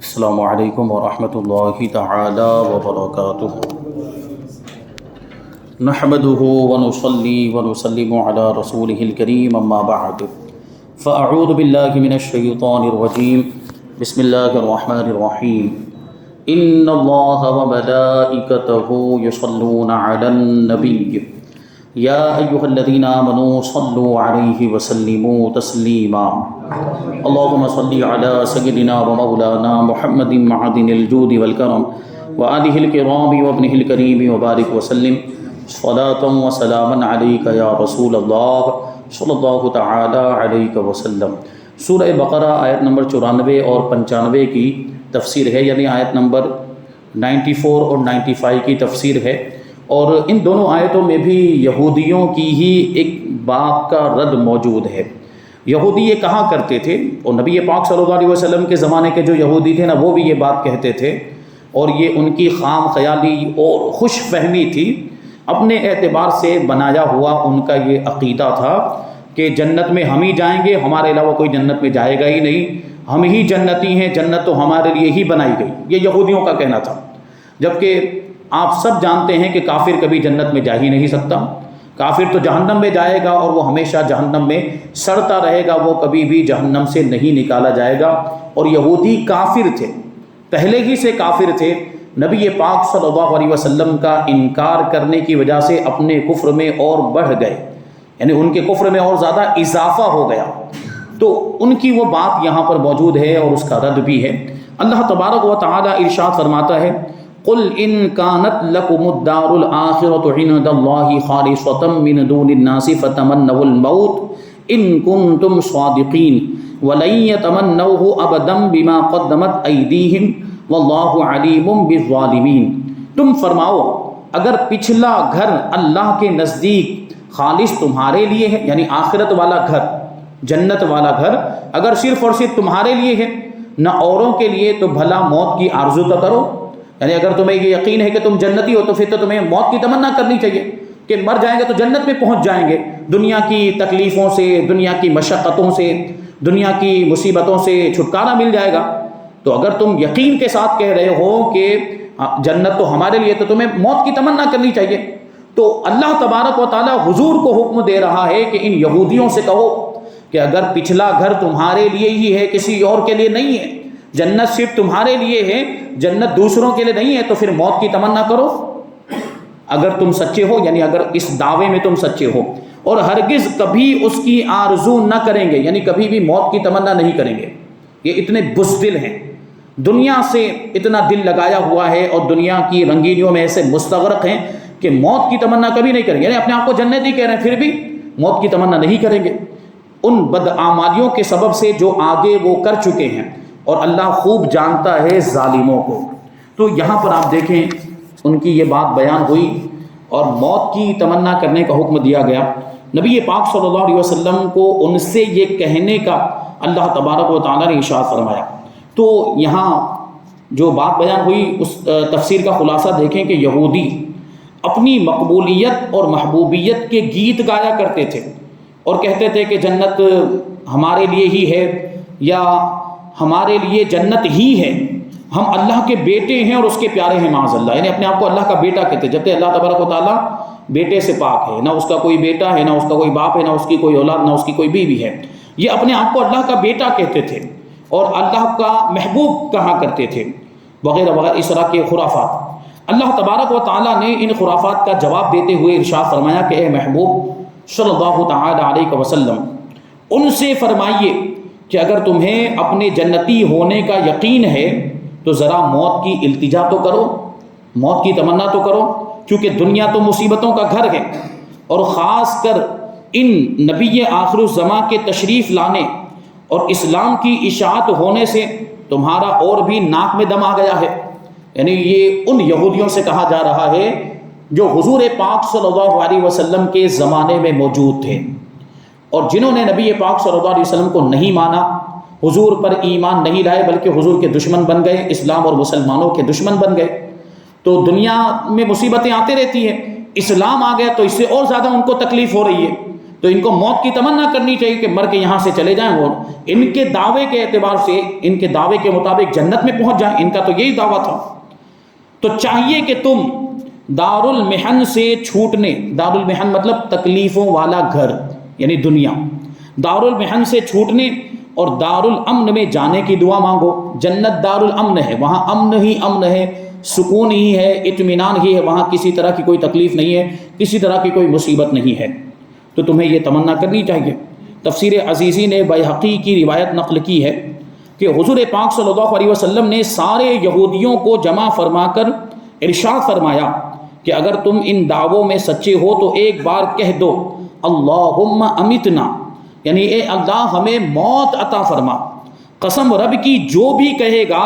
السلام علیکم ورحمۃ اللہ تعالی وبرکاتہ۔ نحمده ونصلی ونسلم علی رسولہ الکریم، اما بعد فاعوذ باللہ من الشیطان الرجیم، بسم اللہ الرحمن الرحیم۔ ان اللہ وملائکتہ یصلون علی النبی یا ایہا الذین آمنوا صلوا علیہ وسلموا تسلیما۔ اللہم صلی علی سیدنا و مولانا محمد معدن الجود والکرم وآلہ الکرام وابنہ الکریم وبارک وسلم صلاۃ و سلاما علیک یا رسول اللہ صلی اللہ تعالی علیہ وسلم۔ سورہ بقرہ آیت نمبر 94 اور 95 کی تفسیر ہے، یعنی آیت نمبر 94 اور 95 کی تفسیر ہے، اور ان دونوں آیتوں میں بھی یہودیوں کی ہی ایک بات کا رد موجود ہے۔ یہودی یہ کہا کرتے تھے، اور نبی پاک صلی اللہ علیہ وسلم کے زمانے کے جو یہودی تھے نا، وہ بھی یہ بات کہتے تھے، اور یہ ان کی خام خیالی اور خوش فہمی تھی، اپنے اعتبار سے بنایا ہوا ان کا یہ عقیدہ تھا کہ جنت میں ہم ہی جائیں گے، ہمارے علاوہ کوئی جنت میں جائے گا ہی نہیں، ہم ہی جنتی ہیں، جنت تو ہمارے لیے ہی بنائی گئی، یہ یہودیوں کا کہنا تھا۔ جبکہ آپ سب جانتے ہیں کہ کافر کبھی جنت میں جا ہی نہیں سکتا، کافر تو جہنم میں جائے گا اور وہ ہمیشہ جہنم میں سڑتا رہے گا، وہ کبھی بھی جہنم سے نہیں نکالا جائے گا۔ اور یہودی کافر تھے، پہلے ہی سے کافر تھے، نبی پاک صلی اللہ علیہ وسلم کا انکار کرنے کی وجہ سے اپنے کفر میں اور بڑھ گئے، یعنی ان کے کفر میں اور زیادہ اضافہ ہو گیا، تو ان کی وہ بات یہاں پر موجود ہے اور اس کا رد بھی ہے۔ اللہ تبارک و تعالی ارشاد فرماتا ہے، قل ان كانت لكم الدار الآخرة عند الله خالصة من دون الناس فتمنوا الموت ان كنتم صادقين ولن يتمنوه ابدا بما قدمت ايديهم والله عليم بالظالمين۔ تم فرماؤ اگر پچھلا گھر اللہ کے نزدیک خالص تمہارے لیے ہے، یعنی آخرت والا گھر، جنت والا گھر اگر صرف اور صرف تمہارے لیے ہے، نہ اوروں کے لیے، تو بھلا موت کی آرزو تو کرو۔ یعنی اگر تمہیں یہ یقین ہے کہ تم جنتی ہو تو پھر تو تمہیں موت کی تمنا کرنی چاہیے کہ مر جائیں گے تو جنت میں پہنچ جائیں گے، دنیا کی تکلیفوں سے، دنیا کی مشقتوں سے، دنیا کی مصیبتوں سے چھٹکارا مل جائے گا۔ تو اگر تم یقین کے ساتھ کہہ رہے ہو کہ جنت تو ہمارے لیے، تو تمہیں موت کی تمنا کرنی چاہیے۔ تو اللہ تبارک و تعالی حضور کو حکم دے رہا ہے کہ ان یہودیوں سے کہو کہ اگر پچھلا گھر تمہارے لیے ہی ہے، کسی اور کے لیے نہیں ہے، جنت صرف تمہارے لیے ہے، جنت دوسروں کے لیے نہیں ہے، تو پھر موت کی تمنا کرو اگر تم سچے ہو، یعنی اگر اس دعوے میں تم سچے ہو، اور ہرگز کبھی اس کی آرزو نہ کریں گے، یعنی کبھی بھی موت کی تمنا نہیں کریں گے۔ یہ اتنے بزدل ہیں، دنیا سے اتنا دل لگایا ہوا ہے اور دنیا کی رنگینیوں میں ایسے مستغرق ہیں کہ موت کی تمنا کبھی نہیں کریں گے، یعنی اپنے آپ کو جنتی کہہ رہے ہیں، پھر بھی موت کی تمنا نہیں کریں گے، ان بدعمالیوں کے سبب سے جو آگے وہ کر چکے ہیں، اور اللہ خوب جانتا ہے ظالموں کو۔ تو یہاں پر آپ دیکھیں ان کی یہ بات بیان ہوئی اور موت کی تمنا کرنے کا حکم دیا گیا۔ نبی پاک صلی اللہ علیہ وسلم کو ان سے یہ کہنے کا اللہ تبارک و تعالیٰ نے ارشاد فرمایا۔ تو یہاں جو بات بیان ہوئی اس تفسیر کا خلاصہ دیکھیں کہ یہودی اپنی مقبولیت اور محبوبیت کے گیت گایا کرتے تھے اور کہتے تھے کہ جنت ہمارے لیے ہی ہے، یا ہمارے لیے جنت ہی ہے، ہم اللہ کے بیٹے ہیں اور اس کے پیارے ہیں، معاذ اللہ، یعنی اپنے آپ کو اللہ کا بیٹا کہتے ہیں، جبکہ اللہ تبارک و تعالیٰ بیٹے سے پاک ہے، نہ اس کا کوئی بیٹا ہے، نہ اس کا کوئی باپ ہے، نہ اس کی کوئی اولاد، نہ اس کی کوئی بیوی ہے۔ یہ اپنے آپ کو اللہ کا بیٹا کہتے تھے اور اللہ کا محبوب کہا کرتے تھے، وغیرہ وغیرہ اس طرح کے خرافات۔ اللہ تبارک و تعالیٰ نے ان خرافات کا جواب دیتے ہوئے ارشاد فرمایا کہ اے محبوب صلی اللہ تعالی علیہ وسلم، ان سے فرمائیے کہ اگر تمہیں اپنے جنتی ہونے کا یقین ہے تو ذرا موت کی التجا تو کرو، موت کی تمنا تو کرو، کیونکہ دنیا تو مصیبتوں کا گھر ہے، اور خاص کر ان نبی آخر الزماں کے تشریف لانے اور اسلام کی اشاعت ہونے سے تمہارا اور بھی ناک میں دم آ گیا ہے۔ یعنی یہ ان یہودیوں سے کہا جا رہا ہے جو حضور پاک صلی اللہ علیہ وسلم کے زمانے میں موجود تھے، اور جنہوں نے نبی پاک صلی اللہ علیہ وسلم کو نہیں مانا، حضور پر ایمان نہیں لائے، بلکہ حضور کے دشمن بن گئے، اسلام اور مسلمانوں کے دشمن بن گئے۔ تو دنیا میں مصیبتیں آتے رہتی ہیں، اسلام آ گیا تو اس سے اور زیادہ ان کو تکلیف ہو رہی ہے، تو ان کو موت کی تمنا کرنی چاہیے کہ مر کے یہاں سے چلے جائیں، اور ان کے دعوے کے اعتبار سے، ان کے دعوے کے مطابق جنت میں پہنچ جائیں، ان کا تو یہی دعویٰ تھا۔ تو چاہیے کہ تم دار المحن سے چھوٹنے، دار المحن مطلب تکلیفوں والا گھر یعنی دنیا، دار المحن سے چھوٹنے اور دار الامن میں جانے کی دعا مانگو۔ جنت دار الامن ہے، وہاں امن ہی امن ہے، سکون ہی ہے، اطمینان ہی ہے، وہاں کسی طرح کی کوئی تکلیف نہیں ہے، کسی طرح کی کوئی مصیبت نہیں ہے، تو تمہیں یہ تمنا کرنی چاہیے۔ تفسیر عزیزی نے بیہقی کی روایت نقل کی ہے کہ حضور پاک صلی اللہ علیہ وسلم نے سارے یہودیوں کو جمع فرما کر ارشاد فرمایا کہ اگر تم ان دعووں میں سچے ہو تو ایک بار کہہ دو اللہم امیتنا، یعنی اے اللہ ہمیں موت عطا فرما۔ قسم رب کی جو بھی کہے گا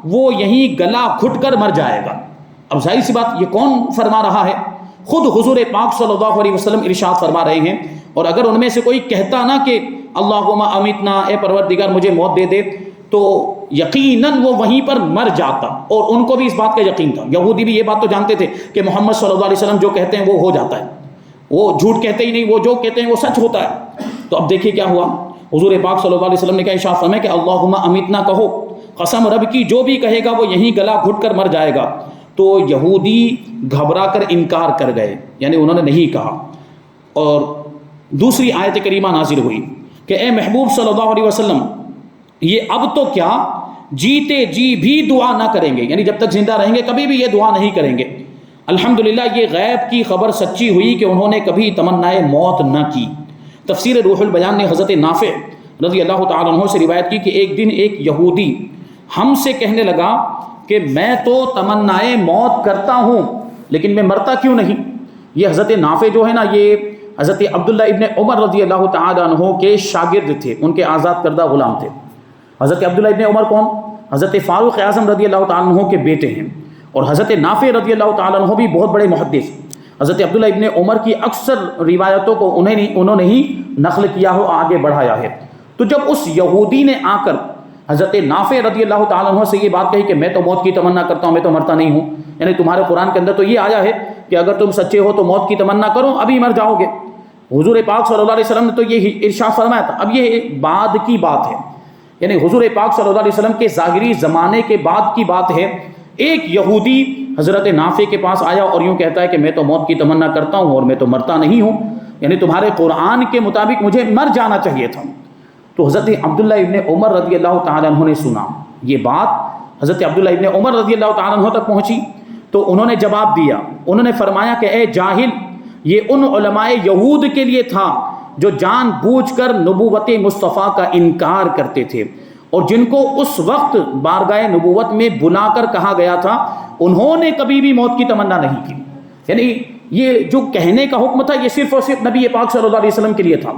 وہ یہیں گلا گھٹ کر مر جائے گا۔ اب ظاہر سی بات یہ کون فرما رہا ہے؟ خود حضور پاک صلی اللہ علیہ وسلم ارشاد فرما رہے ہیں، اور اگر ان میں سے کوئی کہتا نا کہ اللہم امیتنا، اے پروردگار مجھے موت دے دے، تو یقیناً وہ وہیں پر مر جاتا، اور ان کو بھی اس بات کا یقین تھا۔ یہودی بھی یہ بات تو جانتے تھے کہ محمد صلی اللہ علیہ وسلم جو کہتے ہیں وہ ہو جاتا ہے، وہ جھوٹ کہتے ہی نہیں، وہ جو کہتے ہیں وہ سچ ہوتا ہے۔ تو اب دیکھیے کیا ہوا، حضور پاک صلی اللہ علیہ وسلم نے کیا ارشاد فرمایا کہ اللہم امیتنا کہو، قسم رب کی جو بھی کہے گا وہ یہیں گلا گھٹ کر مر جائے گا۔ تو یہودی گھبرا کر انکار کر گئے، یعنی انہوں نے نہیں کہا۔ اور دوسری آیت کریمہ نازل ہوئی کہ اے محبوب صلی اللہ علیہ وسلم، یہ اب تو کیا جیتے جی بھی دعا نہ کریں گے، یعنی جب تک زندہ رہیں گے کبھی بھی یہ دعا نہیں کریں گے۔ الحمدللہ یہ غیب کی خبر سچی ہوئی کہ انہوں نے کبھی تمنائے موت نہ کی۔ تفسیر روح البیان نے حضرت نافع رضی اللہ تعالیٰ عنہ سے روایت کی کہ ایک دن ایک یہودی ہم سے کہنے لگا کہ میں تو تمنائے موت کرتا ہوں لیکن میں مرتا کیوں نہیں۔ یہ حضرت نافع جو ہے نا، یہ حضرت عبداللہ ابن عمر رضی اللہ تعالیٰ عنہ کے شاگرد تھے، ان کے آزاد کردہ غلام تھے۔ حضرت عبداللہ ابن عمر کون؟ حضرت فاروق اعظم رضی اللہ تعالیٰ عنہ کے بیٹے ہیں، اور حضرت نافع رضی اللہ تعالیٰ عنہ بھی بہت بڑے محدث۔ حضرت عبداللہ ابن عمر کی اکثر روایتوں کو انہوں نے ہی نقل کیا ہو، آگے بڑھایا ہے۔ تو جب اس یہودی نے آ کر حضرت نافع رضی اللہ تعالیٰ عنہ سے یہ بات کہی کہ میں تو موت کی تمنا کرتا ہوں، میں تو مرتا نہیں ہوں، یعنی تمہارے قرآن کے اندر تو یہ آیا ہے کہ اگر تم سچے ہو تو موت کی تمنا کرو، ابھی مر جاؤ گے۔ حضور پاک صلی اللہ علیہ وسلم نے تو یہ ارشاد فرمایا تھا۔ اب یہ بعد کی بات ہے، یعنی حضور پاک صلی اللہ علیہ وسلم کے ظاہری زمانے کے بعد کی بات ہے۔ ایک یہودی حضرت نافع کے پاس آیا اور یوں کہتا ہے کہ میں تو موت کی تمنا کرتا ہوں اور میں تو مرتا نہیں ہوں، یعنی تمہارے قرآن کے مطابق مجھے مر جانا چاہیے تھا۔ تو حضرت عبداللہ ابن عمر رضی اللہ تعالیٰ عنہ نے سنا یہ بات، حضرت عبداللہ ابن عمر رضی اللہ تعالیٰ عنہ تک پہنچی، تو انہوں نے جواب دیا، انہوں نے فرمایا کہ اے جاہل، یہ ان علماء یہود کے لیے تھا جو جان بوجھ کر نبوت مصطفیٰ کا انکار کرتے تھے، اور جن کو اس وقت بارگاہ نبوت میں بلا کر کہا گیا تھا انہوں نے کبھی بھی موت کی تمنا نہیں کی۔ یعنی یہ جو کہنے کا حکم تھا یہ صرف اور صرف نبی پاک صلی اللہ علیہ وسلم کے لیے تھا،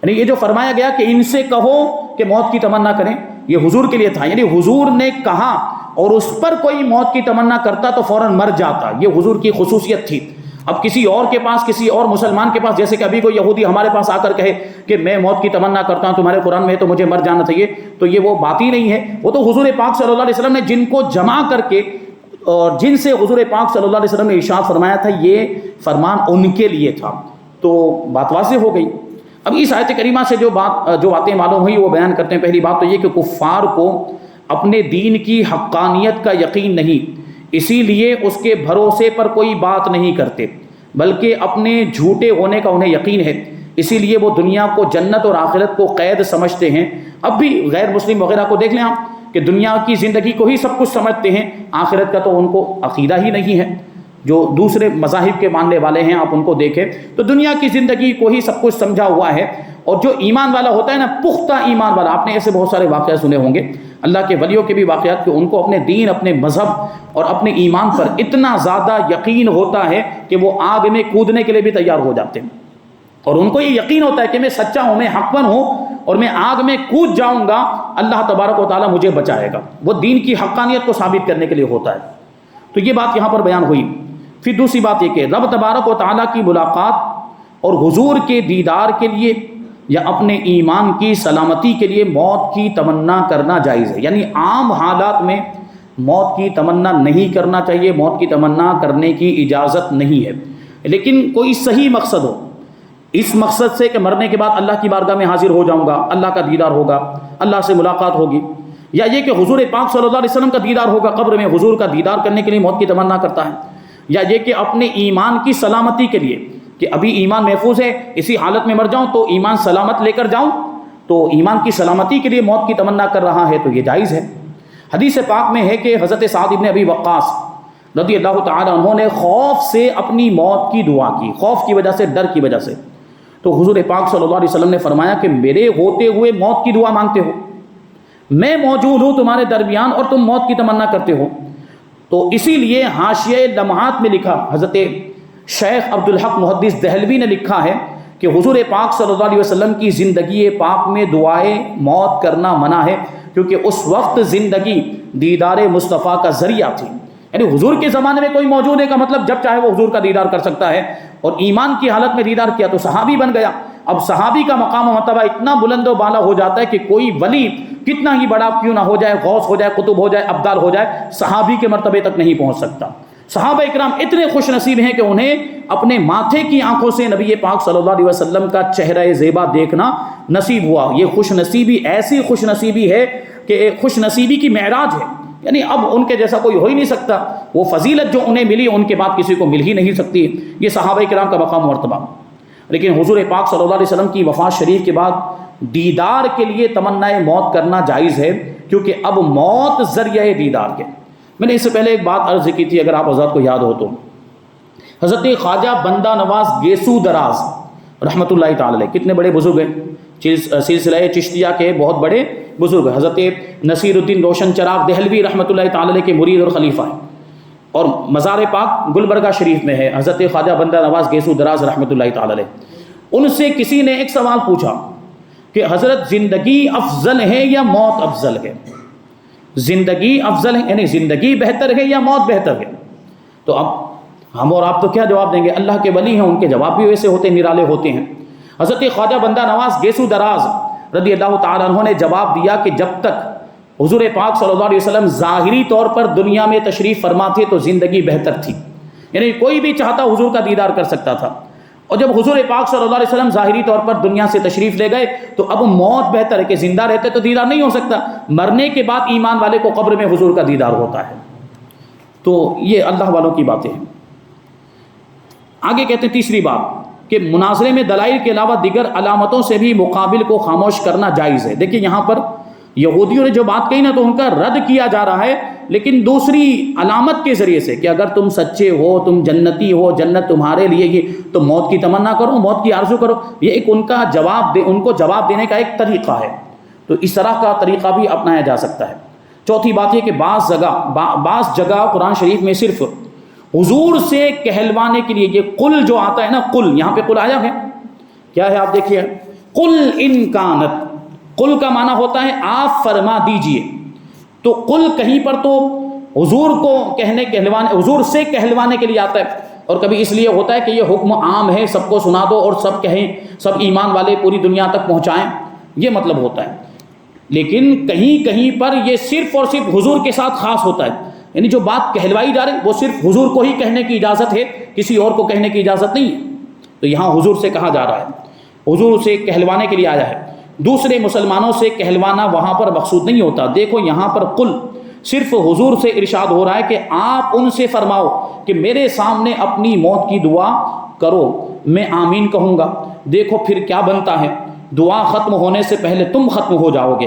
یعنی یہ جو فرمایا گیا کہ ان سے کہو کہ موت کی تمنا کریں، یہ حضور کے لیے تھا، یعنی حضور نے کہا اور اس پر کوئی موت کی تمنا کرتا تو فوراً مر جاتا، یہ حضور کی خصوصیت تھی۔ اب کسی اور کے پاس، کسی اور مسلمان کے پاس، جیسے کہ ابھی کوئی یہودی ہمارے پاس آ کر کہے کہ میں موت کی تمنا کرتا ہوں، تمہارے قرآن میں ہے تو مجھے مر جانا چاہیے، تو یہ وہ بات ہی نہیں ہے۔ وہ تو حضور پاک صلی اللہ علیہ وسلم نے جن کو جمع کر کے اور جن سے حضور پاک صلی اللہ علیہ وسلم نے ارشاد فرمایا تھا، یہ فرمان ان کے لیے تھا، تو بات واضح ہو گئی۔ اب اس آیت کریمہ سے جو باتیں معلوم ہوئی وہ بیان کرتے ہیں۔ پہلی بات تو یہ کہ کفار کو اپنے دین کی حقانیت کا یقین نہیں، اسی لیے اس کے بھروسے پر کوئی بات نہیں کرتے، بلکہ اپنے جھوٹے ہونے کا انہیں یقین ہے، اسی لیے وہ دنیا کو جنت اور آخرت کو قید سمجھتے ہیں۔ اب بھی غیر مسلم وغیرہ کو دیکھ لیں آپ کہ دنیا کی زندگی کو ہی سب کچھ سمجھتے ہیں، آخرت کا تو ان کو عقیدہ ہی نہیں ہے۔ جو دوسرے مذاہب کے ماننے والے ہیں آپ ان کو دیکھیں تو دنیا کی زندگی کو ہی سب کچھ سمجھا ہوا ہے، اور جو ایمان والا ہوتا ہے نا، پختہ ایمان والا، آپ نے ایسے بہت سارے واقعات سنے ہوں گے اللہ کے ولیوں کے بھی واقعات، کہ ان کو اپنے دین، اپنے مذہب اور اپنے ایمان پر اتنا زیادہ یقین ہوتا ہے کہ وہ آگ میں کودنے کے لیے بھی تیار ہو جاتے ہیں، اور ان کو یہ یقین ہوتا ہے کہ میں سچا ہوں، میں حقاً ہوں، اور میں آگ میں کود جاؤں گا، اللہ تبارک و تعالیٰ مجھے بچائے گا۔ وہ دین کی حقانیت کو ثابت کرنے کے لیے ہوتا ہے۔ تو یہ بات یہاں پر بیان ہوئی۔ پھر دوسری بات یہ کہ رب تبارک و تعالیٰ کی ملاقات اور حضور کے دیدار کے لیے یا اپنے ایمان کی سلامتی کے لیے موت کی تمنا کرنا جائز ہے، یعنی عام حالات میں موت کی تمنا نہیں کرنا چاہیے، موت کی تمنا کرنے کی اجازت نہیں ہے، لیکن کوئی صحیح مقصد ہو، اس مقصد سے کہ مرنے کے بعد اللہ کی بارگاہ میں حاضر ہو جاؤں گا، اللہ کا دیدار ہوگا، اللہ سے ملاقات ہوگی، یا یہ کہ حضور پاک صلی اللہ علیہ وسلم کا دیدار ہوگا، قبر میں حضور کا دیدار کرنے کے لیے موت کی تمنا کرتا ہے، یا یہ کہ اپنے ایمان کی سلامتی کے لیے کہ ابھی ایمان محفوظ ہے، اسی حالت میں مر جاؤں تو ایمان سلامت لے کر جاؤں، تو ایمان کی سلامتی کے لیے موت کی تمنا کر رہا ہے تو یہ جائز ہے۔ حدیث پاک میں ہے کہ حضرت سعد بن ابی وقاص رضی اللہ تعالی عنہ نے خوف سے اپنی موت کی دعا کی، خوف کی وجہ سے، ڈر کی وجہ سے، تو حضور پاک صلی اللہ علیہ وسلم نے فرمایا کہ میرے ہوتے ہوئے موت کی دعا مانگتے ہو، میں موجود ہوں تمہارے درمیان اور تم موت کی تمنا کرتے ہو۔ تو اسی لیے حاشیہ لمحات میں لکھا، حضرت شیخ عبدالحق محدث دہلوی نے لکھا ہے کہ حضور پاک صلی اللہ علیہ وسلم کی زندگی پاک میں دعائے موت کرنا منع ہے، کیونکہ اس وقت زندگی دیدار مصطفیٰ کا ذریعہ تھی، یعنی حضور کے زمانے میں کوئی موجود ہے کا مطلب جب چاہے وہ حضور کا دیدار کر سکتا ہے، اور ایمان کی حالت میں دیدار کیا تو صحابی بن گیا۔ اب صحابی کا مقام و مرتبہ اتنا بلند و بالا ہو جاتا ہے کہ کوئی ولی کتنا ہی بڑا کیوں نہ ہو جائے، غوث ہو جائے، قطب ہو جائے، ابدال ہو جائے، صحابی کے مرتبے تک نہیں پہنچ سکتا۔ صحابہ اکرام اتنے خوش نصیب ہیں کہ انہیں اپنے ماتھے کی آنکھوں سے نبی پاک صلی اللہ علیہ وسلم کا چہرہ زیبا دیکھنا نصیب ہوا۔ یہ خوش نصیبی ایسی خوش نصیبی ہے کہ خوش نصیبی کی معراج ہے، یعنی اب ان کے جیسا کوئی ہو ہی نہیں سکتا، وہ فضیلت جو انہیں ملی ان کے بعد کسی کو مل ہی نہیں سکتی۔ یہ صحابہ کرام کا مقام و مرتبہ۔ لیکن حضور پاک صلی اللہ علیہ وسلم کی وفات شریف کے بعد دیدار کے لیے تمنا موت کرنا جائز ہے، کیونکہ اب موت ذریعہ دیدار کے۔ میں نے اس سے پہلے ایک بات عرض کی تھی، اگر آپ حضرات کو یاد ہو تو، حضرت خواجہ بندہ نواز گیسو دراز رحمۃ اللہ تعالی علیہ کتنے بڑے بزرگ ہیں، سلسلہ چشتیہ کے بہت بڑے بزرگ ہیں۔ حضرت نصیر الدین روشن چراغ دہلوی رحمۃ اللہ تعالی علیہ کے مرید اور خلیفہ ہیں، اور مزار پاک گلبرگہ شریف میں ہے حضرت خواجہ بندہ نواز گیسو دراز رحمۃ اللہ تعالی علیہ۔ ان سے کسی نے ایک سوال پوچھا کہ حضرت زندگی افضل ہے یا موت افضل ہے؟ زندگی افضل ہے یعنی زندگی بہتر ہے یا موت بہتر ہے؟ تو اب ہم اور آپ تو کیا جواب دیں گے؟ اللہ کے ولی ہیں، ان کے جواب بھی ویسے ہوتے نرالے ہوتے ہیں۔ حضرت خواجہ بندہ نواز گیسو دراز رضی اللہ تعالیٰ عنہ نے جواب دیا کہ جب تک حضور پاک صلی اللہ علیہ وسلم ظاہری طور پر دنیا میں تشریف فرما تھے تو زندگی بہتر تھی، یعنی کوئی بھی چاہتا حضور کا دیدار کر سکتا تھا، اور جب حضور پاک صلی اللہ علیہ وسلم ظاہری طور پر دنیا سے تشریف لے گئے تو اب موت بہتر ہے، کہ زندہ رہتے تو دیدار نہیں ہو سکتا، مرنے کے بعد ایمان والے کو قبر میں حضور کا دیدار ہوتا ہے۔ تو یہ اللہ والوں کی باتیں ہیں۔ آگے کہتے ہیں تیسری بات کہ مناظرے میں دلائل کے علاوہ دیگر علامتوں سے بھی مقابل کو خاموش کرنا جائز ہے۔ دیکھیں یہاں پر یہودیوں نے جو بات کہی نا تو ان کا رد کیا جا رہا ہے، لیکن دوسری علامت کے ذریعے سے کہ اگر تم سچے ہو، تم جنتی ہو، جنت تمہارے لیے یہ، تو موت کی تمنا کرو، موت کی آرزو کرو۔ یہ ایک ان کا جواب ان کو جواب دینے کا ایک طریقہ ہے، تو اس طرح کا طریقہ بھی اپنایا جا سکتا ہے۔ چوتھی بات یہ کہ بعض جگہ قرآن شریف میں صرف حضور سے کہلوانے کے لیے یہ قل جو آتا ہے نا، قل، یہاں پہ قل آیا ہے، کیا ہے آپ دیکھیے، قل ان کانت، قل کا معنی ہوتا ہے آپ فرما دیجئے، تو قل کہیں پر تو حضور کو کہلوانے، حضور سے کہلوانے کے لیے آتا ہے، اور کبھی اس لیے ہوتا ہے کہ یہ حکم عام ہے، سب کو سنا دو اور سب کہیں، سب ایمان والے پوری دنیا تک پہنچائیں، یہ مطلب ہوتا ہے۔ لیکن کہیں کہیں پر یہ صرف اور صرف حضور کے ساتھ خاص ہوتا ہے، یعنی جو بات کہلوائی جا رہی وہ صرف حضور کو ہی کہنے کی اجازت ہے، کسی اور کو کہنے کی اجازت نہیں ہے، تو یہاں حضور سے کہا جا رہا ہے، حضور سے کہلوانے کے لیے آیا ہے۔ دوسرے مسلمانوں سے کہلوانا وہاں پر مقصود نہیں ہوتا۔ دیکھو یہاں پر قل صرف حضور سے ارشاد ہو رہا ہے کہ آپ ان سے فرماؤ کہ میرے سامنے اپنی موت کی دعا کرو، میں آمین کہوں گا، دیکھو پھر کیا بنتا ہے، دعا ختم ہونے سے پہلے تم ختم ہو جاؤ گے۔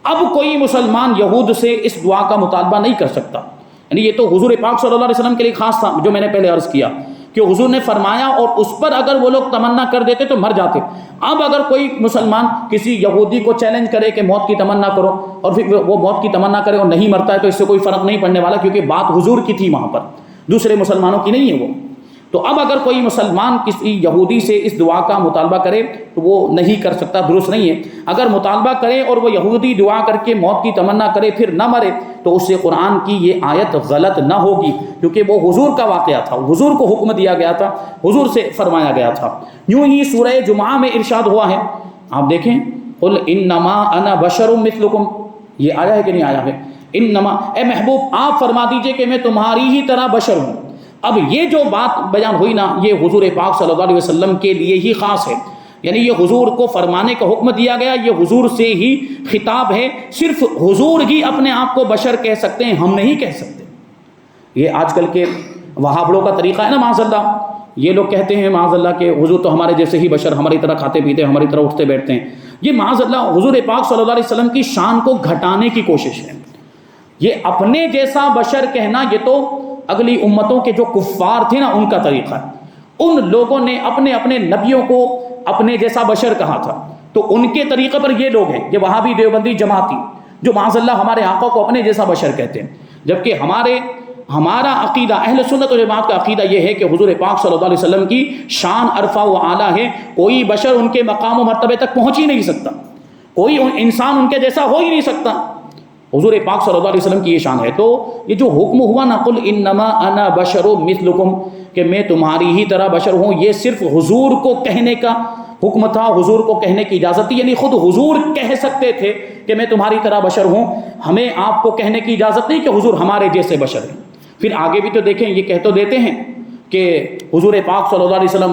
اب کوئی مسلمان یہود سے اس دعا کا مطالبہ نہیں کر سکتا، یعنی یہ تو حضور پاک صلی اللہ علیہ وسلم کے لیے خاص تھا، جو میں نے پہلے عرض کیا کہ حضور نے فرمایا اور اس پر اگر وہ لوگ تمنا کر دیتے تو مر جاتے۔ اب اگر کوئی مسلمان کسی یہودی کو چیلنج کرے کہ موت کی تمنا کرو، اور پھر وہ موت کی تمنا کرے اور نہیں مرتا ہے، تو اس سے کوئی فرق نہیں پڑنے والا، کیونکہ بات حضور کی تھی وہاں پر، دوسرے مسلمانوں کی نہیں ہے وہ۔ تو اب اگر کوئی مسلمان کسی یہودی سے اس دعا کا مطالبہ کرے تو وہ نہیں کر سکتا، درست نہیں ہے۔ اگر مطالبہ کرے اور وہ یہودی دعا کر کے موت کی تمنا کرے پھر نہ مرے تو اس سے قرآن کی یہ آیت غلط نہ ہوگی، کیونکہ وہ حضور کا واقعہ تھا، حضور کو حکم دیا گیا تھا، حضور سے فرمایا گیا تھا۔ یوں ہی سورہ جمعہ میں ارشاد ہوا ہے، آپ دیکھیں، قل انما انا بشر مثلکم، یہ آیا ہے کہ نہیں آیا ہے؟ انما، اے محبوب آپ فرما دیجئے کہ میں تمہاری ہی طرح بشر ہوں، اب یہ جو بات بیان ہوئی نا، یہ حضور پاک صلی اللہ علیہ وسلم کے لیے ہی خاص ہے، یعنی یہ حضور کو فرمانے کا حکم دیا گیا، یہ حضور سے ہی خطاب ہے، صرف حضور ہی اپنے آپ کو بشر کہہ سکتے ہیں، ہم نہیں کہہ سکتے۔ یہ آج کل کے وہابڑوں کا طریقہ ہے نا، معاذ اللہ، یہ لوگ کہتے ہیں معاذ اللہ کہ حضور تو ہمارے جیسے ہی بشر، ہماری طرح کھاتے پیتے، ہماری طرح اٹھتے بیٹھتے ہیں۔ یہ معاذ اللہ حضور پاک صلی اللہ علیہ وسلم کی شان کو گھٹانے کی کوشش ہے۔ یہ اپنے جیسا بشر کہنا، یہ تو اگلی امتوں کے جو کفار تھے نا ان کا طریقہ ہے۔ ان لوگوں نے اپنے اپنے نبیوں کو اپنے جیسا بشر کہا تھا، تو ان کے طریقے پر یہ لوگ ہیں، یہ وہابی دیوبندی جماعتی، جو معاذ اللہ ہمارے آقا کو اپنے جیسا بشر کہتے ہیں، جبکہ ہمارا عقیدہ اہل سنت و جماعت کا عقیدہ یہ ہے کہ حضور پاک صلی اللہ علیہ وسلم کی شان عرفہ و اعلیٰ ہے، کوئی بشر ان کے مقام و مرتبے تک پہنچ ہی نہیں سکتا، کوئی انسان ان کے جیسا ہو ہی نہیں سکتا۔ حضور پاک صلی اللہ علیہ وسلم کی یہ شان ہے۔ تو یہ جو حکم ہوا نا، قل انما انا بشر مثلکم، کہ میں تمہاری ہی طرح بشر ہوں، یہ صرف حضور کو کہنے کا حکم تھا، حضور کو کہنے کی اجازت تھی، یعنی خود حضور کہہ سکتے تھے کہ میں تمہاری طرح بشر ہوں، ہمیں آپ کو کہنے کی اجازت نہیں کہ حضور ہمارے جیسے بشر ہیں۔ پھر آگے بھی تو دیکھیں، یہ کہہ تو دیتے ہیں کہ حضور پاک صلی اللہ علیہ وسلم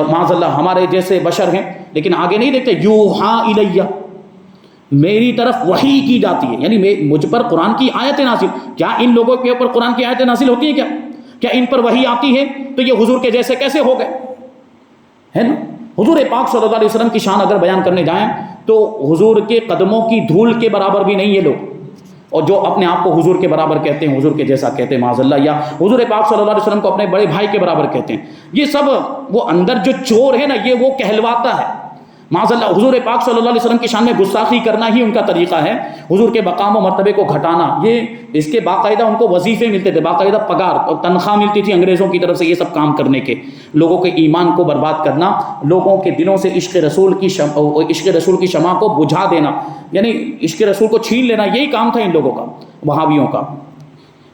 معاذ اللہ ہمارے جیسے بشر ہیں، لیکن آگے نہیں دیکھتے یوحا الیہ، میری طرف وحی کی جاتی ہے، یعنی مجھ پر قرآن کی آیتیں نازل۔ کیا ان لوگوں کے اوپر قرآن کی آیتیں نازل ہوتی ہیں؟ کیا ان پر وحی آتی ہے؟ تو یہ حضور کے جیسے کیسے ہو گئے، ہے نا؟ حضور پاک صلی اللہ علیہ وسلم کی شان اگر بیان کرنے جائیں تو حضور کے قدموں کی دھول کے برابر بھی نہیں یہ لوگ، اور جو اپنے آپ کو حضور کے برابر کہتے ہیں، حضور کے جیسا کہتے ہیں معاذ اللہ، یا حضور پاک صلی اللہ علیہ وسلم کو اپنے بڑے بھائی کے برابر کہتے ہیں، یہ سب وہ اندر جو چور ہے نا، یہ وہ کہلواتا ہے معاذ اللہ۔ حضور پاک صلی اللہ علیہ وسلم کی شان میں گستاخی کرنا ہی ان کا طریقہ ہے، حضور کے مقام و مرتبے کو گھٹانا۔ یہ اس کے باقاعدہ ان کو وظیفے ملتے تھے، باقاعدہ پگار اور تنخواہ ملتی تھی انگریزوں کی طرف سے یہ سب کام کرنے کے، لوگوں کے ایمان کو برباد کرنا، لوگوں کے دلوں سے عشق رسول کی شمع کو بجھا دینا، یعنی عشق رسول کو چھین لینا، یہی کام تھا ان لوگوں کا، وہابیوں کا۔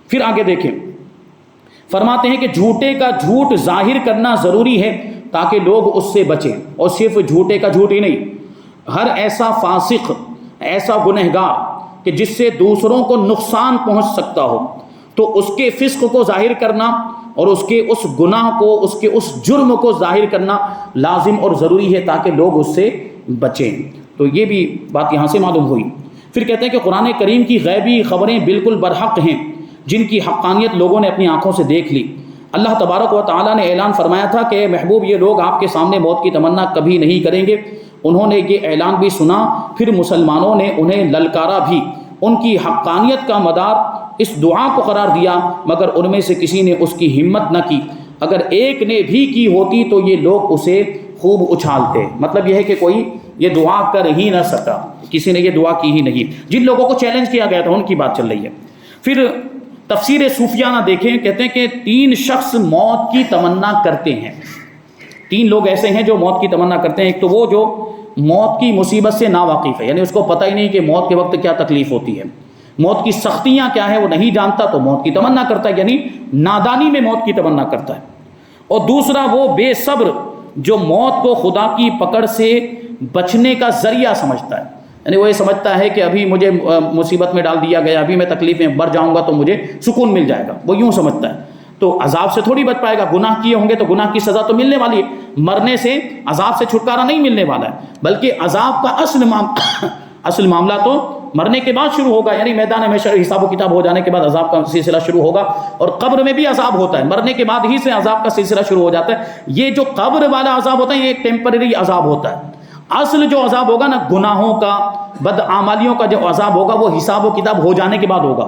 پھر آگے دیکھیں، فرماتے ہیں کہ جھوٹے کا جھوٹ ظاہر کرنا ضروری ہے تاکہ لوگ اس سے بچیں، اور صرف جھوٹے کا جھوٹ ہی نہیں، ہر ایسا فاسق، ایسا گنہگار کہ جس سے دوسروں کو نقصان پہنچ سکتا ہو، تو اس کے فسق کو ظاہر کرنا اور اس کے اس گناہ کو، اس کے اس جرم کو ظاہر کرنا لازم اور ضروری ہے تاکہ لوگ اس سے بچیں۔ تو یہ بھی بات یہاں سے معلوم ہوئی۔ پھر کہتے ہیں کہ قرآن کریم کی غیبی خبریں بالکل برحق ہیں، جن کی حقانیت لوگوں نے اپنی آنکھوں سے دیکھ لی۔ اللہ تبارک و تعالیٰ نے اعلان فرمایا تھا کہ اے محبوب، یہ لوگ آپ کے سامنے موت کی تمنا کبھی نہیں کریں گے۔ انہوں نے یہ اعلان بھی سنا، پھر مسلمانوں نے انہیں للکارا بھی، ان کی حقانیت کا مدار اس دعا کو قرار دیا، مگر ان میں سے کسی نے اس کی ہمت نہ کی، اگر ایک نے بھی کی ہوتی تو یہ لوگ اسے خوب اچھالتے۔ مطلب یہ ہے کہ کوئی یہ دعا کر ہی نہ سکا، کسی نے یہ دعا کی ہی نہیں، جن لوگوں کو چیلنج کیا گیا تھا ان کی بات چل رہی ہے۔ پھر تفسیر صوفیانہ دیکھیں، کہتے ہیں کہ 3 شخص موت کی تمنا کرتے ہیں۔ 3 لوگ ایسے ہیں جو موت کی تمنا کرتے ہیں۔ ایک تو وہ جو موت کی مصیبت سے ناواقف ہے، یعنی اس کو پتہ ہی نہیں کہ موت کے وقت کیا تکلیف ہوتی ہے، موت کی سختیاں کیا ہیں وہ نہیں جانتا، تو موت کی تمنا کرتا ہے، یعنی نادانی میں موت کی تمنا کرتا ہے۔ اور دوسرا وہ بے صبر جو موت کو خدا کی پکڑ سے بچنے کا ذریعہ سمجھتا ہے، یعنی وہ یہ سمجھتا ہے کہ ابھی مجھے مصیبت میں ڈال دیا گیا، ابھی میں تکلیف میں مر جاؤں گا تو مجھے سکون مل جائے گا، وہ یوں سمجھتا ہے، تو عذاب سے تھوڑی بچ پائے گا۔ گناہ کیے ہوں گے تو گناہ کی سزا تو ملنے والی ہے، مرنے سے عذاب سے چھٹکارا نہیں ملنے والا ہے، بلکہ عذاب کا اصل معاملہ تو مرنے کے بعد شروع ہوگا، یعنی میدان میں حساب و کتاب ہو جانے کے بعد عذاب کا سلسلہ شروع ہوگا، اور قبر میں بھی عذاب ہوتا ہے، مرنے کے بعد ہی سے عذاب کا سلسلہ شروع ہو جاتا ہے۔ یہ جو قبر والا عذاب ہوتا ہے یہ ایک ٹیمپرری عذاب ہوتا ہے، اصل جو عذاب ہوگا نا گناہوں کا، بدعمالیوں کا جو عذاب ہوگا وہ حساب و کتاب ہو جانے کے بعد ہوگا۔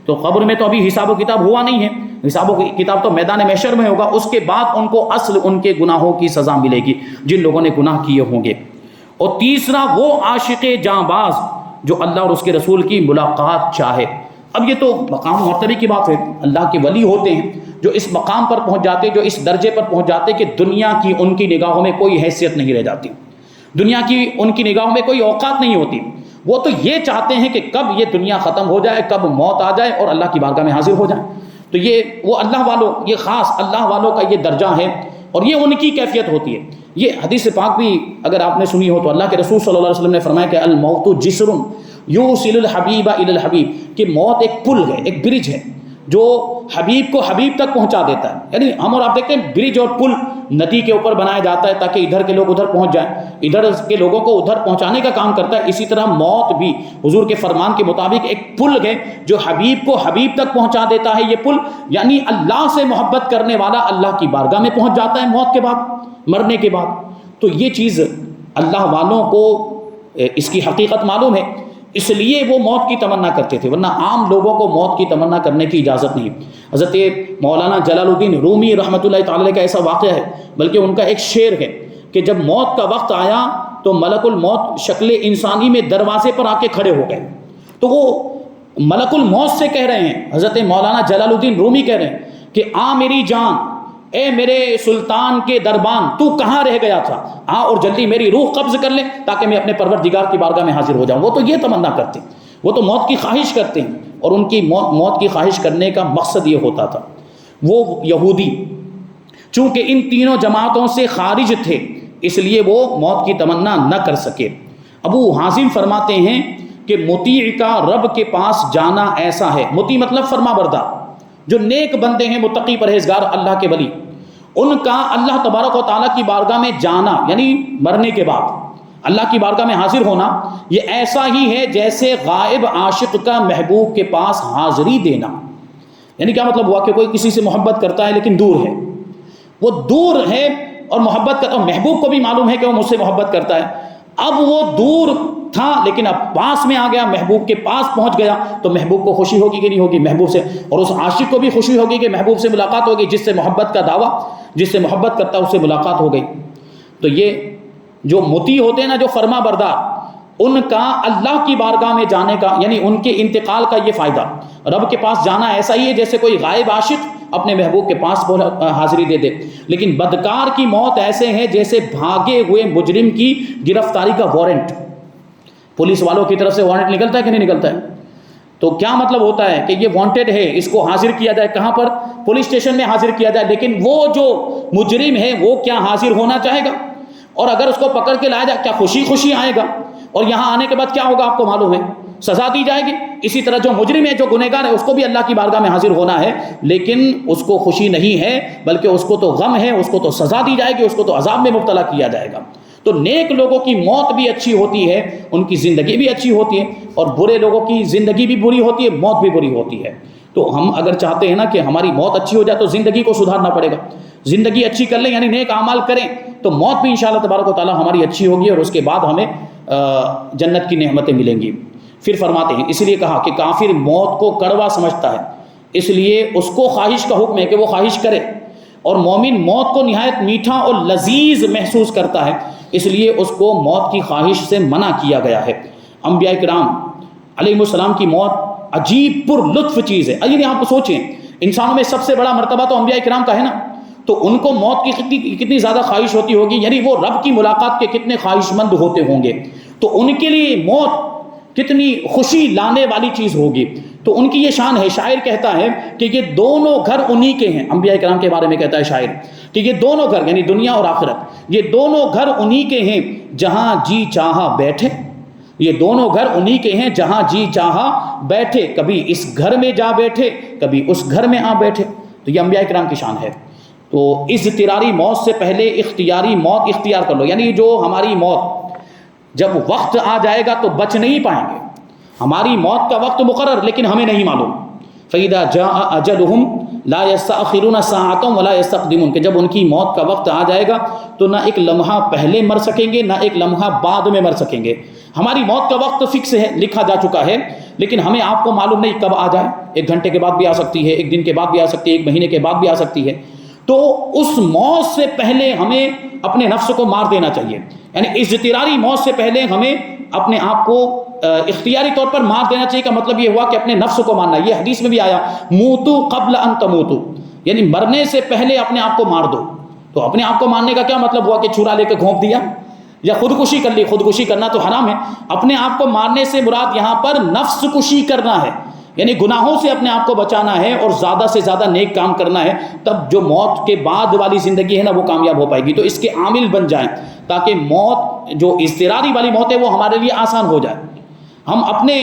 تو قبر میں تو ابھی حساب و کتاب ہوا نہیں ہے، حساب و کتاب تو میدان محشر میں ہوگا، اس کے بعد ان کو اصل ان کے گناہوں کی سزا ملے گی جن لوگوں نے گناہ کیے ہوں گے۔ اور تیسرا وہ عاشق جاں باز جو اللہ اور اس کے رسول کی ملاقات چاہے۔ اب یہ تو مقام مرتبے کی بات ہے، اللہ کے ولی ہوتے ہیں جو اس مقام پر پہنچ جاتے، جو اس درجے پر پہنچ جاتے کہ دنیا کی ان کی نگاہوں میں کوئی حیثیت نہیں رہ جاتی، دنیا کی ان کی نگاہوں میں کوئی اوقات نہیں ہوتی۔ وہ تو یہ چاہتے ہیں کہ کب یہ دنیا ختم ہو جائے، کب موت آ جائے اور اللہ کی بارگاہ میں حاضر ہو جائیں۔ تو یہ وہ اللہ والوں، یہ خاص اللہ والوں کا یہ درجہ ہے اور یہ ان کی کیفیت ہوتی ہے۔ یہ حدیث پاک بھی اگر آپ نے سنی ہو تو اللہ کے رسول صلی اللہ علیہ وسلم نے فرمایا کہ الموت جسر یوصل الحبیب الی الحبیب، کہ موت ایک پل ہے، ایک برج ہے جو حبیب کو حبیب تک پہنچا دیتا ہے. یعنی ہم اور آپ دیکھتے ہیں برج اور پل ندی کے اوپر بنایا جاتا ہے تاکہ ادھر کے لوگ ادھر پہنچ جائیں, ادھر کے لوگوں کو ادھر پہنچانے کا کام کرتا ہے. اسی طرح موت بھی حضور کے فرمان کے مطابق ایک پل ہے جو حبیب کو حبیب تک پہنچا دیتا ہے. یہ پل یعنی اللہ سے محبت کرنے والا اللہ کی بارگاہ میں پہنچ جاتا ہے موت کے بعد, مرنے کے بعد. تو یہ چیز اللہ والوں کو اس کی حقیقت معلوم ہے, اس لیے وہ موت کی تمنا کرتے تھے, ورنہ عام لوگوں کو موت کی تمنا کرنے کی اجازت نہیں. حضرت مولانا جلال الدین رومی رحمۃ اللہ تعالی کا ایسا واقعہ ہے, بلکہ ان کا ایک شعر ہے کہ جب موت کا وقت آیا تو ملک الموت شکل انسانی میں دروازے پر آ کے کھڑے ہو گئے. تو وہ ملک الموت سے کہہ رہے ہیں, حضرت مولانا جلال الدین رومی کہہ رہے ہیں کہ آ میری جان, اے میرے سلطان کے دربان, تو کہاں رہ گیا تھا, آ اور جلدی میری روح قبض کر لے تاکہ میں اپنے پروردگار کی بارگاہ میں حاضر ہو جاؤں. وہ تو یہ تمنا کرتے ہیں, وہ تو موت کی خواہش کرتے ہیں, اور ان کی موت کی خواہش کرنے کا مقصد یہ ہوتا تھا. وہ یہودی چونکہ ان تینوں جماعتوں سے خارج تھے اس لیے وہ موت کی تمنا نہ کر سکے. ابو حازم فرماتے ہیں کہ مطیع کا رب کے پاس جانا ایسا ہے, مطیع مطلب فرما بردار, جو نیک بندے ہیں, متقی پرہیزگار اللہ کے ولی, ان کا اللہ تبارک و تعالیٰ کی بارگاہ میں جانا یعنی مرنے کے بعد اللہ کی بارگاہ میں حاضر ہونا, یہ ایسا ہی ہے جیسے غائب عاشق کا محبوب کے پاس حاضری دینا. یعنی کیا مطلب ہوا کہ کوئی کسی سے محبت کرتا ہے لیکن دور ہے, وہ دور ہے اور محبت کرتا, محبوب کو بھی معلوم ہے کہ وہ مجھ سے محبت کرتا ہے, اب وہ دور تھا لیکن اب پاس میں آ گیا, محبوب کے پاس پہنچ گیا, تو محبوب کو خوشی ہوگی کہ نہیں ہوگی محبوب سے, اور اس عاشق کو بھی خوشی ہوگی کہ محبوب سے ملاقات ہوگی, جس سے محبت کا دعویٰ, جس سے محبت کرتا ہے اس سے ملاقات ہو گئی. تو یہ جو مطیع ہوتے ہیں نا, جو فرما بردار, ان کا اللہ کی بارگاہ میں جانے کا یعنی ان کے انتقال کا یہ فائدہ, رب کے پاس جانا ایسا ہی ہے جیسے کوئی غائب عاشق اپنے محبوب کے پاس حاضری دے دے. لیکن بدکار کی موت ایسے ہے جیسے بھاگے ہوئے مجرم کی گرفتاری کا وارنٹ, پولیس والوں کی طرف سے وارنٹ نکلتا ہے کہ نہیں نکلتا ہے, تو کیا مطلب ہوتا ہے کہ یہ وانٹڈ ہے, اس کو حاضر کیا جائے, کہاں پر, پولیس اسٹیشن میں حاضر کیا جائے, لیکن وہ جو مجرم ہے وہ کیا حاضر ہونا چاہے گا, اور اگر اس کو پکڑ کے لایا جائے کیا خوشی خوشی آئے گا, اور یہاں آنے کے بعد کیا ہوگا آپ کو معلوم ہے, سزا دی جائے گی. اسی طرح جو مجرم ہے, جو گنہگار ہے, اس کو بھی اللہ کی بارگاہ میں حاضر ہونا ہے, لیکن اس کو خوشی نہیں ہے بلکہ اس کو تو غم ہے, اس کو تو سزا دی جائے گی, اس کو تو عذاب میں مبتلا کیا جائے گا. تو نیک لوگوں کی موت بھی اچھی ہوتی ہے, ان کی زندگی بھی اچھی ہوتی ہے, اور برے لوگوں کی زندگی بھی بری ہوتی ہے, موت بھی بری ہوتی ہے. تو ہم اگر چاہتے ہیں نا کہ ہماری موت اچھی ہو جائے تو زندگی کو سدھارنا پڑے گا, زندگی اچھی کر لیں یعنی نیک اعمال کریں, تو موت بھی انشاءاللہ تبارک و تعالی ہماری اچھی ہوگی, اور اس کے بعد ہمیں جنت کی نعمتیں ملیں گی. پھر فرماتے ہیں اس لیے کہا کہ کافر موت کو کڑوا سمجھتا ہے, اس لیے اس کو خواہش کا حکم ہے کہ وہ خواہش کرے, اور مومن موت کو نہایت میٹھا اور لذیذ محسوس کرتا ہے, اس لیے اس کو موت کی خواہش سے منع کیا گیا ہے. انبیاء کرام علیہ السلام کی موت عجیب پر لطف چیز ہے. یعنی آپ سوچیں, انسانوں میں سب سے بڑا مرتبہ تو انبیاء کرام کا ہے نا, تو ان کو موت کی کتنی زیادہ خواہش ہوتی ہوگی, یعنی وہ رب کی ملاقات کے کتنے خواہش مند ہوتے ہوں گے, تو ان کے لیے موت کتنی خوشی لانے والی چیز ہوگی. تو ان کی یہ شان ہے, شاعر کہتا ہے کہ یہ دونوں گھر انہی کے ہیں. انبیاء کرام کے بارے میں کہتا ہے شاعر کہ یہ دونوں گھر یعنی دنیا اور آخرت, یہ دونوں گھر انہی کے ہیں جہاں جی چاہا بیٹھے, یہ دونوں گھر انہی کے ہیں جہاں جی چاہا بیٹھے, کبھی اس گھر میں جا بیٹھے کبھی اس گھر میں آ بیٹھے. تو یہ انبیاء کرام کی شان ہے. تو اضطراری موت سے پہلے اختیاری موت اختیار کر لو, یعنی جو ہماری موت جب وقت آ جائے گا تو بچ نہیں پائیں گے. ہماری موت کا وقت مقرر لیکن ہمیں نہیں معلوم. فَإِذَا جَاءَ أَجَلُهُمْ لَا يَسْتَأْخِرُونَ سَاعَةً وَلَا يَسْتَقْدِمُونَ, کہ جب ان کی موت کا وقت آ جائے گا تو نہ ایک لمحہ پہلے مر سکیں گے نہ ایک لمحہ بعد میں مر سکیں گے. ہماری موت کا وقت فکس ہے, لکھا جا چکا ہے, لیکن ہمیں آپ کو معلوم نہیں کب آ جائے. 1 گھنٹے کے بعد بھی آ سکتی ہے, 1 دن کے بعد بھی آ سکتی ہے, 1 مہینے کے بعد بھی آ سکتی ہے. تو اس موت سے پہلے ہمیں اپنے نفس کو مار دینا چاہیے, یعنی اضطراری موت سے پہلے ہمیں اپنے آپ کو اختیاری طور پر مار دینا چاہیے. کا مطلب یہ ہوا کہ اپنے نفس کو مارنا. یہ حدیث میں بھی آیا موتو قبل ان تموتو, یعنی مرنے سے پہلے اپنے آپ کو مار دو. تو اپنے آپ کو مارنے کا کیا مطلب ہوا کہ چھرا لے کے گھونپ دیا یا خودکشی کر لی. خودکشی کرنا تو حرام ہے. اپنے آپ کو مارنے سے مراد یہاں پر نفس کشی کرنا ہے, یعنی گناہوں سے اپنے آپ کو بچانا ہے اور زیادہ سے زیادہ نیک کام کرنا ہے, تب جو موت کے بعد والی زندگی ہے نا وہ کامیاب ہو پائے گی. تو اس کے عامل بن جائیں تاکہ موت جو اضطراری والی موت ہے وہ ہمارے لیے آسان ہو جائے. ہم اپنے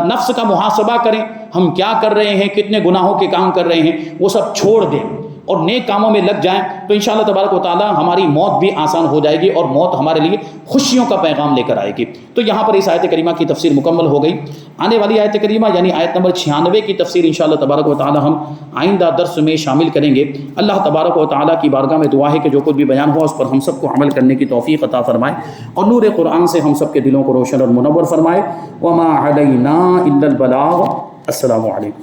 نفس کا محاسبہ کریں, ہم کیا کر رہے ہیں، کتنے گناہوں کے کام کر رہے ہیں، وہ سب چھوڑ دیں اور نیک کاموں میں لگ جائیں، تو انشاءاللہ تبارک و تعالی ہماری موت بھی آسان ہو جائے گی اور موت ہمارے لیے خوشیوں کا پیغام لے کر آئے گی۔ تو یہاں پر اس آیت کریمہ کی تفسیر مکمل ہو گئی۔ آنے والی آیت کریمہ یعنی آیت نمبر 96 کی تفسیر انشاءاللہ تبارک و تعالی ہم آئندہ درس میں شامل کریں گے۔ اللہ تبارک و تعالی کی بارگاہ میں دعا ہے کہ جو کچھ بھی بیان ہوا اس پر ہم سب کو عمل کرنے کی توفیق عطا فرمائے اور نور قرآن سے ہم سب کے دلوں کو روشن اور منور فرمائے۔ وما علینا الا البلاغ۔ السلام علیکم۔